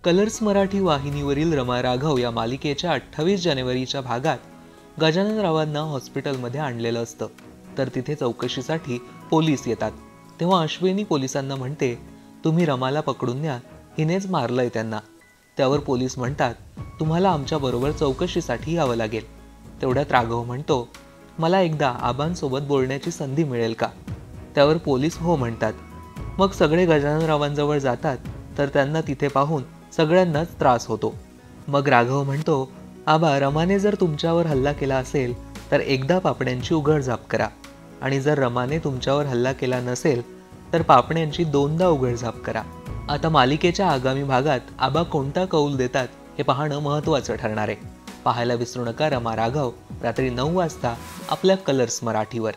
Colours Marathi वाहिनीवरील रमा राघव या मालिकेच्या 28 जानेवारीच्या भागात गजाननरावांना हॉस्पिटलमध्ये आणलेलं असतं. तर तिथे चौकशीसाठी पोलीस येतात. तेव्हा अश्विनी पोलिसांना म्हणते, तुम्ही रमाला पकडून न्या, हिनेच मारलंय त्यांना. त्यावर पोलीस म्हणतात, तुम्हाला आमच्याबरोबर चौकशीसाठी यावं लागेल. तेवढ्यात राघव म्हणतो, मला एकदा आबांसोबत बोलण्याची संधी मिळेल का? त्यावर पोलीस हो म्हणतात. मग सगळे गजाननरावांजवळ जातात. तर त्यांना तिथे पाहून सगळ्यांनाच त्रास होतो. मग राघव म्हणतो, आबा, रमाने जर तुमच्यावर हल्ला केला असेल तर एकदा पापण्यांची उघडझाप करा, आणि जर रमाने तुमच्यावर हल्ला केला नसेल तर पापण्यांची दोनदा उघडझाप करा. आता मालिकेच्या आगामी भागात आबा कोणता कौल देतात हे पाहणं महत्त्वाचं ठरणार आहे. पाहायला विसरू नका रमा राघव, रात्री 9 वाजता आपल्या कलर्स मराठीवर.